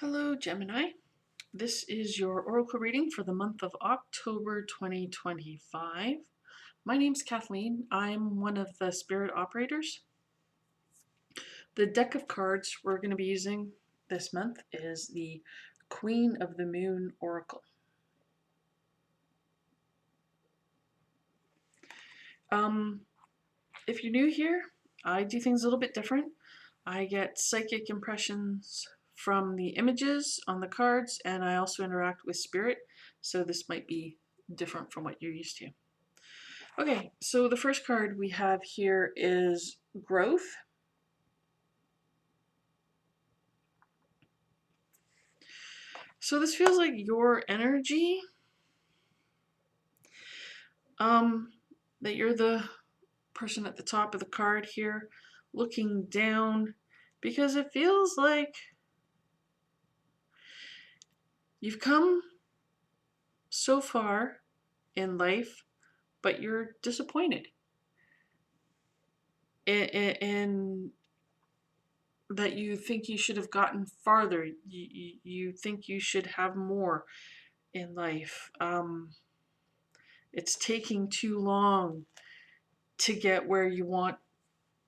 Hello, Gemini. This is your oracle reading for the month of October 2025. My name's Kathleen. I'm one of the spirit operators. The deck of cards we're going to be using this month is the Queen of the Moon Oracle. If you're new here, I do things a little bit different. I get psychic impressions from the images on the cards, and I also interact with spirit, so this might be different from what you're used to. Okay, so the first card we have here is growth. So this feels like your energy, that you're the person at the top of the card here looking down, because it feels like you've come so far in life, but you're disappointed. And that you think you should have gotten farther. You think you should have more in life. It's taking too long to get where you want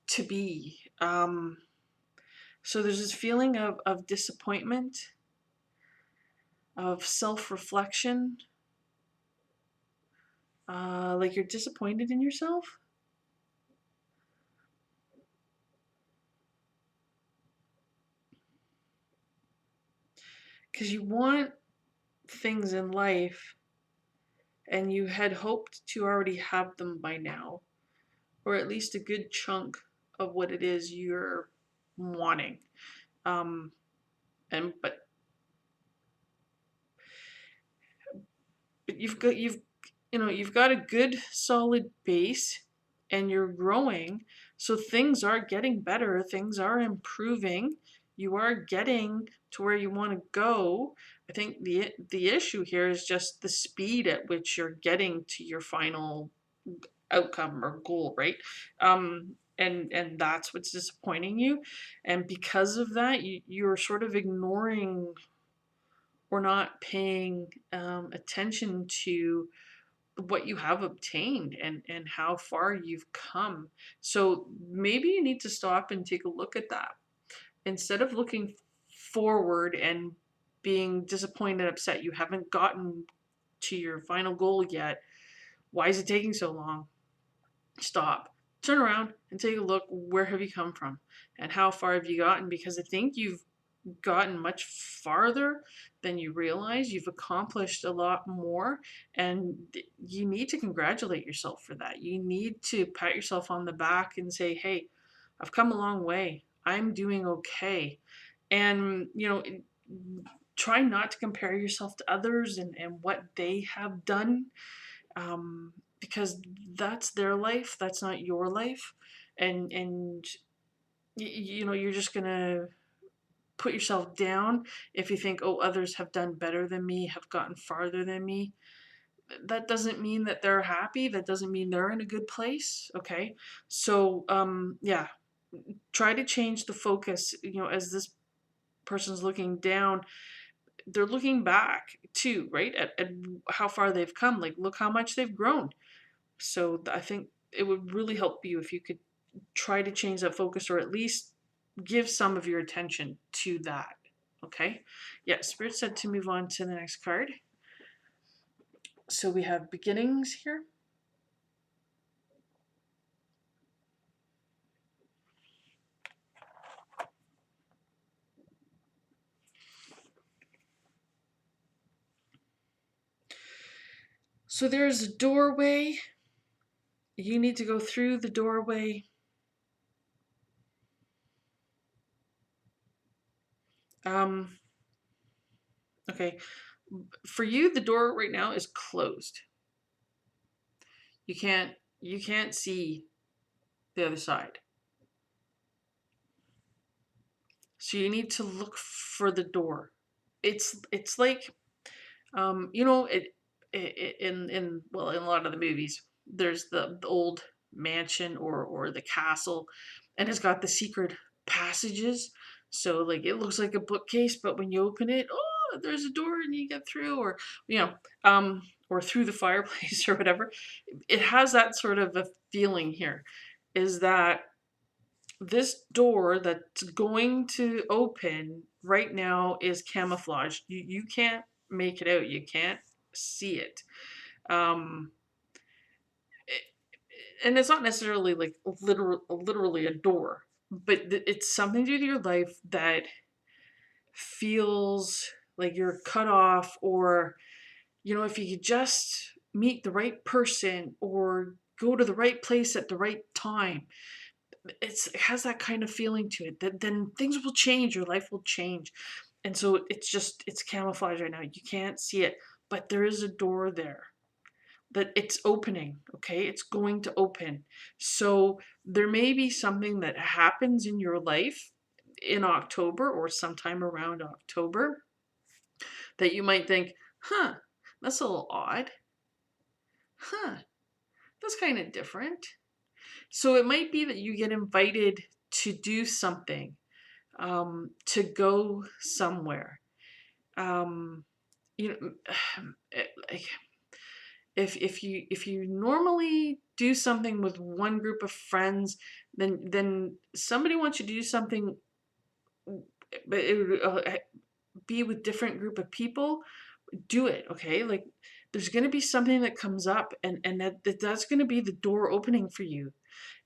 to be. So there's this feeling of disappointment, of self-reflection, like you're disappointed in yourself. Because you want things in life and you had hoped to already have them by now, or at least a good chunk of what it is you're wanting. Um, but you've got a good solid base, and you're growing, so things are getting better, things are improving, you are getting to where you want to go. I think the issue here is just the speed at which you're getting to your final outcome or goal, right? And that's what's disappointing you, and because of that you're sort of ignoring or not paying attention to what you have obtained and how far you've come. So maybe you need to stop and take a look at that. Instead of looking forward and being disappointed and upset you haven't gotten to your final goal yet, why is it taking so long? Stop. Turn around and take a look. Where have you come from? And how far have you gotten? Because I think you've gotten much farther than you realize. You've accomplished a lot more, and you need to congratulate yourself for that. You need to pat yourself on the back and say, hey, I've come a long way. I'm doing okay. And, try not to compare yourself to others and what they have done, because that's their life. That's not your life. And you're just going to put yourself down if you think, oh, others have done better than me, have gotten farther than me. That doesn't mean that they're happy. That doesn't mean they're in a good place. Okay. So, yeah, try to change the focus. As this person's looking down, they're looking back too, right? At how far they've come. Like, look how much they've grown. So I think it would really help you if you could try to change that focus, or at least give some of your attention to that. Okay? Yeah, Spirit said to move on to the next card. So we have beginnings here. So there's a doorway. You need to go through the doorway. Okay. For you, the door right now is closed. You can't see the other side. So you need to look for the door. It's like, in a lot of the movies, there's the old mansion or the castle, and it's got the secret passages. So like it looks like a bookcase, but when you open it, oh, there's a door and you get through, or you know, or through the fireplace or whatever. It has that sort of a feeling here, is that this door that's going to open right now is camouflaged. You can't make it out. You can't see it. Um, and it's not necessarily like literally a door, but it's something to do with your life that feels like you're cut off, or if you could just meet the right person or go to the right place at the right time, it has that kind of feeling to it, that then things will change, your life will change. And so it's camouflage right now. You can't see it, but there is a door there that it's opening, okay? It's going to open. So there may be something that happens in your life in October or sometime around October that you might think, huh, that's a little odd. Huh, that's kind of different. So it might be that you get invited to do something, to go somewhere. Um, you know, like if you normally do something with one group of friends, then somebody wants you to do something, but it would be with different group of people. Do it, okay? Like there's going to be something that comes up, and that's going to be the door opening for you,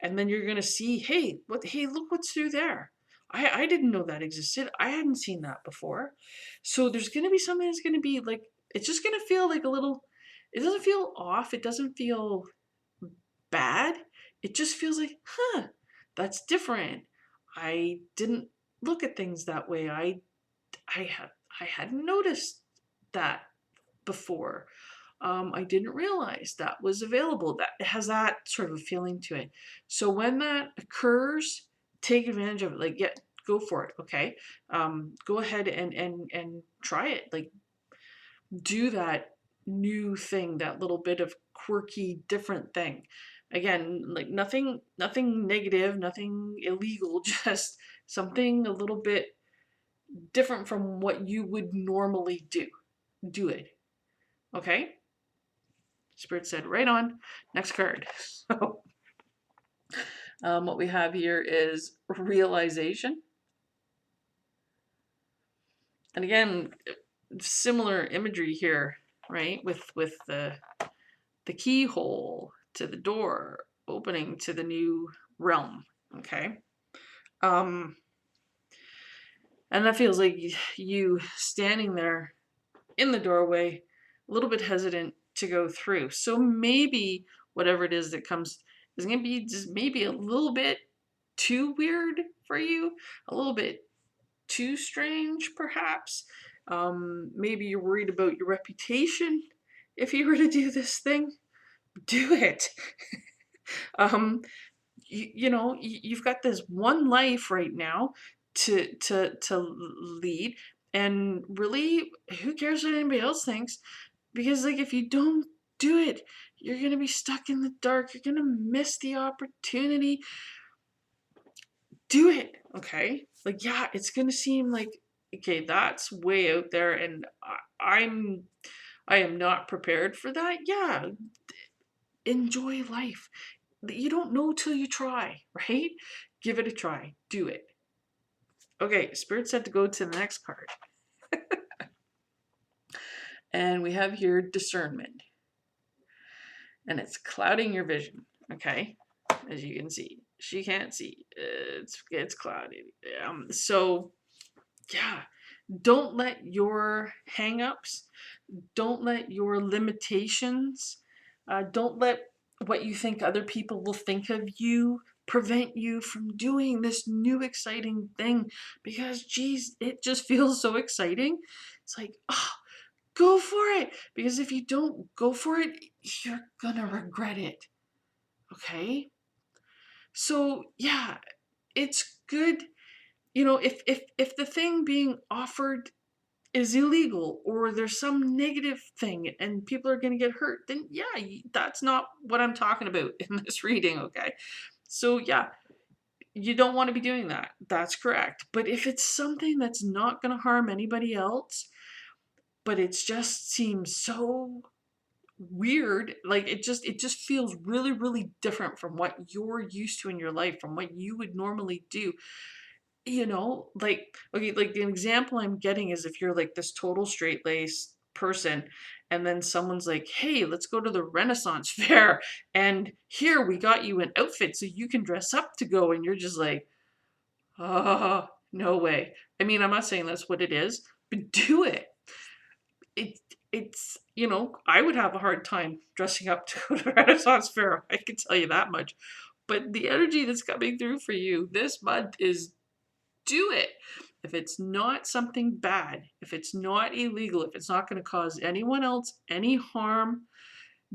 and then you're going to see, hey, look what's through there. I didn't know that existed. I hadn't seen that before. So there's going to be something that's going to be like, it's just going to feel like a little, it doesn't feel off, it doesn't feel bad, it just feels like, that's different. I didn't look at things that way. I hadn't noticed that before. I didn't realize that was available. That it has that sort of a feeling to it. So when that occurs, take advantage of it. Like, yeah, go for it. Okay, go ahead and try it. Like, do that new thing, that little bit of quirky, different thing. Again, like nothing negative, nothing illegal, just something a little bit different from what you would normally do. Do it. Okay? Spirit said, right on. Next card. So, what we have here is realization. And again, similar imagery here, right? With the keyhole to the door, opening to the new realm. Okay? And that feels like you standing there in the doorway, a little bit hesitant to go through. So maybe whatever it is that comes is going to be just maybe a little bit too weird for you, a little bit too strange, perhaps. Maybe you're worried about your reputation if you were to do this thing. Do it. You've got this one life right now to lead, and really, who cares what anybody else thinks? Because like if you don't do it, you're gonna be stuck in the dark. You're gonna miss the opportunity. Do it, okay? Like, yeah, it's gonna seem like, okay, that's way out there, and I am not prepared for that. Yeah, enjoy life. You don't know till you try, right? Give it a try. Do it. Okay, Spirit said to go to the next card. And we have here discernment. And it's clouding your vision, okay? As you can see. She can't see. It's cloudy. So, yeah, don't let your hangups, don't let your limitations, don't let what you think other people will think of you prevent you from doing this new exciting thing, because geez, it just feels so exciting. It's like, oh, go for it, because if you don't go for it, you're gonna regret it. Okay? So yeah, it's good. If the thing being offered is illegal, or there's some negative thing and people are going to get hurt, then yeah, that's not what I'm talking about in this reading, okay? So yeah, you don't want to be doing that. That's correct. But if it's something that's not going to harm anybody else, but it just seems so weird, like it just feels really, really different from what you're used to in your life, from what you would normally do. Like, okay, like the example I'm getting is if you're like this total straight laced person, and then someone's like, hey, let's go to the Renaissance fair, and here we got you an outfit so you can dress up to go, and you're just like, oh, no way. I mean, I'm not saying that's what it is, but do it. It I would have a hard time dressing up to go to the Renaissance fair. I can tell you that much. But the energy that's coming through for you this month is do it. If it's not something bad, if it's not illegal, if it's not going to cause anyone else any harm,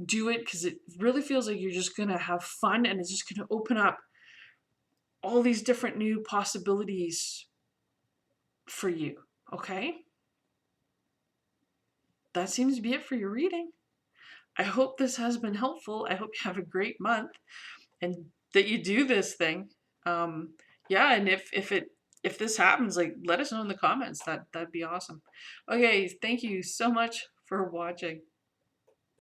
do it, because it really feels like you're just going to have fun, and it's just going to open up all these different new possibilities for you. Okay? That seems to be it for your reading. I hope this has been helpful. I hope you have a great month and that you do this thing. Yeah, and if this happens, like, let us know in the comments. That'd be awesome. Okay, thank you so much for watching.